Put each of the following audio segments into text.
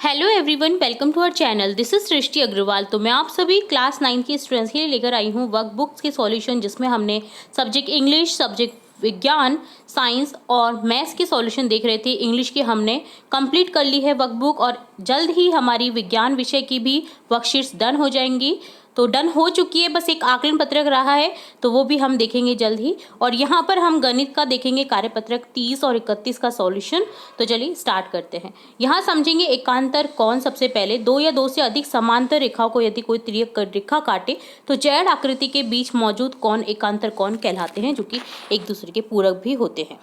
Hello everyone, welcome to our channel. This is Srishti Agarwal. तो मैं आप सभी क्लास 9 की स्टूडेंट्स के लिए लेकर आई हूँ वर्क बुक्स के सॉल्यूशन, जिसमें हमने सब्जेक्ट इंग्लिश, सब्जेक्ट विज्ञान, साइंस और मैथ्स के सॉल्यूशन देख रहे थे। इंग्लिश की हमने कंप्लीट कर ली है वर्क बुक और जल्द ही हमारी विज्ञान विषय की भी वर्कशीट्स डन हो जाएंगी। तो डन हो चुकी है, बस एक आकलन पत्रक रहा है, तो वो भी हम देखेंगे जल्द ही। और यहाँ पर हम गणित का देखेंगे कार्यपत्रक 30 और 31 का सॉल्यूशन। तो चलिए स्टार्ट करते हैं। यहाँ समझेंगे एकांतर कौन। सबसे पहले दो या दो से अधिक समांतर रेखाओं को यदि कोई तिर्यक रेखा काटे तो जेड आकृति के बीच मौजूद कौन एकांतर कौन कहलाते हैं, जो कि एक दूसरे के पूरक भी होते हैं।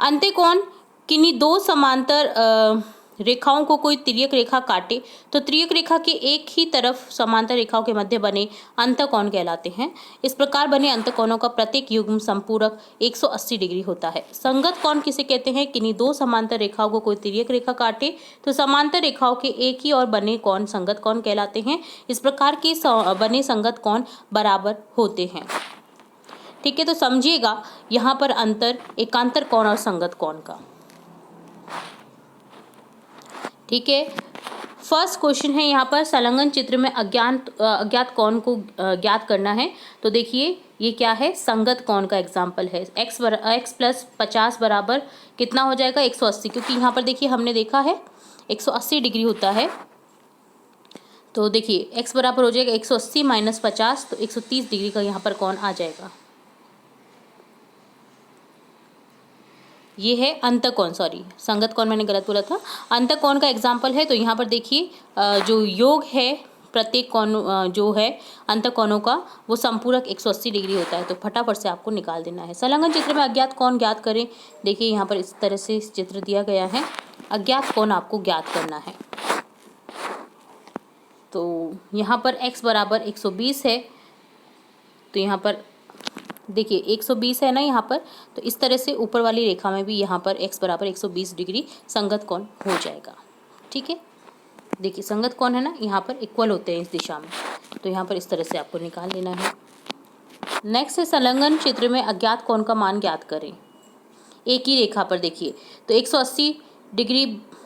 अंत्यकोण किन्हीं दो समांतर रेखाओं को कोई तिर्यक रेखा काटे तो तिर्यक रेखा के एक ही तरफ समांतर रेखाओं के मध्य बने अंतःकोण कहलाते हैं। इस प्रकार बने अंतःकोणों का प्रत्येक युग्म संपूरक 180 डिग्री होता है। संगत कोण किसे कहते हैं? किन्हीं दो समांतर रेखाओं को कोई तिर्यक रेखा काटे तो समांतर रेखाओं के एक ही और बने कोण संगत कोण कहलाते हैं। इस प्रकार के बने संगत कोण बराबर होते हैं। ठीक है, तो समझिएगा यहाँ पर अंतर एकांतर कोण और संगत कोण का। ठीक है, फर्स्ट क्वेश्चन है यहाँ पर संलग्न चित्र में अज्ञात कोण को ज्ञात करना है। तो देखिए ये क्या है, संगत कोण का एग्जाम्पल है। x प्लस 50 बराबर कितना हो जाएगा? 180, क्योंकि यहाँ पर देखिए हमने देखा है 180 डिग्री होता है। तो देखिए x बराबर हो जाएगा 180 माइनस 50, तो 130 डिग्री का यहाँ पर कोण आ जाएगा। ये है अंतःकोण, सॉरी संगत कोण मैंने गलत बोला था। अंतःकोण का एग्जाम्पल है। तो यहाँ पर देखिए जो योग है प्रत्येक कोण जो है अंतःकोणों का, वो संपूरक 180 डिग्री होता है। तो फटाफट से आपको निकाल देना है। संलग्न चित्र में अज्ञात कोण ज्ञात करें। देखिए यहाँ पर इस तरह से चित्र दिया गया है, अज्ञात कोण आपको ज्ञात करना है। तो यहाँ पर x बराबर 120 है, तो यहाँ पर देखिए 120 है ना यहाँ पर, तो इस तरह से ऊपर वाली रेखा में भी यहाँ पर x बराबर 120 डिग्री संगत कोण हो जाएगा। ठीक है, देखिए संगत कोण है ना, यहाँ पर इक्वल होते हैं इस दिशा में, तो यहाँ पर इस तरह से आपको निकाल लेना है। नेक्स्ट है संलग्न चित्र में अज्ञात कोण का मान ज्ञात करें। एक ही रेखा पर देखिए तो 180 डिग्री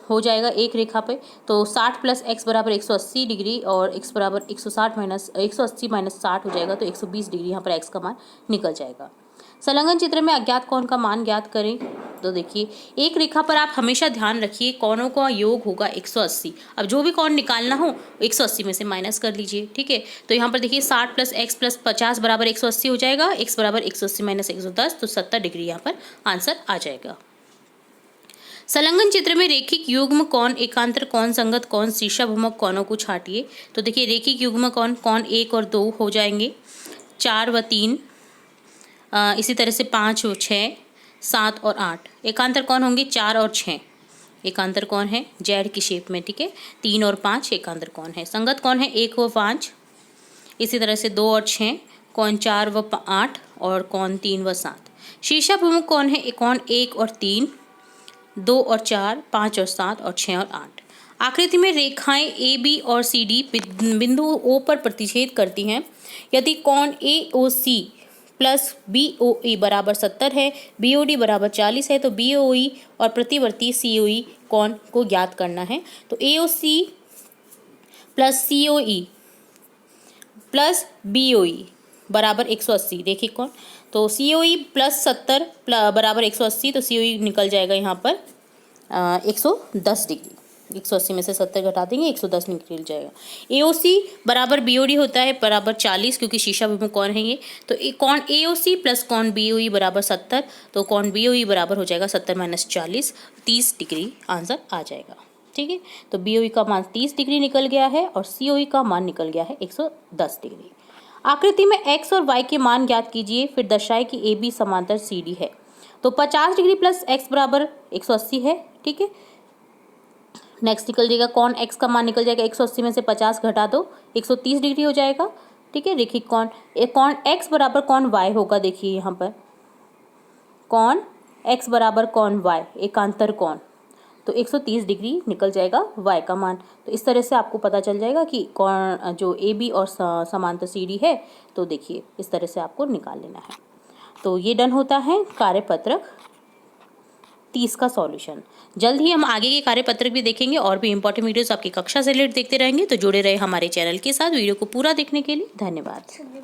हो जाएगा एक रेखा पे, तो 60 प्लस x बराबर 180 डिग्री और x बराबर 160 माइनस 180 माइनस 60 हो जाएगा, तो 120 डिग्री यहाँ पर x का मान निकल जाएगा। संलग्न चित्र में अज्ञात कोण का मान ज्ञात करें। तो देखिए एक रेखा पर आप हमेशा ध्यान रखिए कोणों का योग होगा 180। अब जो भी कोण निकालना हो 180 में से माइनस कर लीजिए। ठीक है, तो यहाँ पर देखिए 60 प्लस x प्लस 50 बराबर 180 हो जाएगा। x बराबर 180 माइनस 110, तो 70 डिग्री यहाँ पर आंसर आ जाएगा। संलग्न चित्र में रेखिक युग्म कोण, एकांतर कोण, संगत कोण, शीर्षाभिमुख कोणों को छांटिए। तो देखिए रेखिक युग्म कोण 1 और 2 हो जाएंगे, 4 व 3, इसी तरह से 5 व 6, 7 और 8। एकांतर कोण होंगे 4 और 6, एकांतर कोण है जेड की शेप में। ठीक है, 3 और 5 एकांतर कोण है। संगत कोण है 1 व 5, इसी तरह से 2 और 6, कोण 4 व 8 और कोण 3 व 7। शीर्षाभिमुख कोण है कोण 1 और 3, 2 और 4, 5 और 7 और 6 और 8। आकृति में रेखाएं ए बी और सी डी बिंदु ओ पर प्रतिच्छेद करती हैं। यदि कोण ए ओ सी प्लस बी ओ ई बराबर 70 है, बी ओ डी बराबर 40 है, तो बी ओ ई और प्रतिवर्ती सी ओ ई कोण को ज्ञात करना है। तो ए ओ सी प्लस सी ओ ई प्लस बी ओ ई बराबर 180 रेखिक कोण। तो सी ओ ई प्लस 70 बराबर 180, तो सी ओ ई निकल जाएगा यहाँ पर 110 डिग्री। 180 में से 70 घटा देंगे, 110 निकल जाएगा। ए ओ सी बराबर बी ओ डी होता है बराबर 40, क्योंकि शीर्षाभिमुख कोण है ये। तो कोण ए ओ सी प्लस कोण बी ओ ई बराबर 70, तो कोण बी ओ ई बराबर हो जाएगा 70 माइनस 40, 30 डिग्री आंसर आ जाएगा। ठीक है, तो बी ओ ई का मान 30 डिग्री निकल गया है और सी ओ ई का मान निकल गया है 110 डिग्री। आकृति में x और y के मान ज्ञात कीजिए, फिर दर्शाए कि ए बी समांतर सी डी है। तो 50 डिग्री प्लस x बराबर 180 है। ठीक है, नेक्स्ट निकल जाएगा कोण x का मान निकल जाएगा 180 में से 50 घटा दो, 130 डिग्री हो जाएगा। ठीक है, रेखिक कोण कोण x बराबर कोण y होगा। देखिए यहाँ पर कोण x बराबर कोण y एकांतर कोण, तो 130 डिग्री निकल जाएगा y का मान। तो इस तरह से आपको पता चल जाएगा कि कोण जो ए बी और समांतर सी डी है। तो देखिए इस तरह से आपको निकाल लेना है। तो ये डन होता है कार्यपत्रक 30 का सॉल्यूशन। जल्द ही हम आगे के कार्यपत्रक भी देखेंगे और भी इंपॉर्टेंट वीडियोस आपकी कक्षा से रिलेटेड देखते रहेंगे। तो जुड़े रहे हमारे चैनल के साथ। वीडियो को पूरा देखने के लिए धन्यवाद।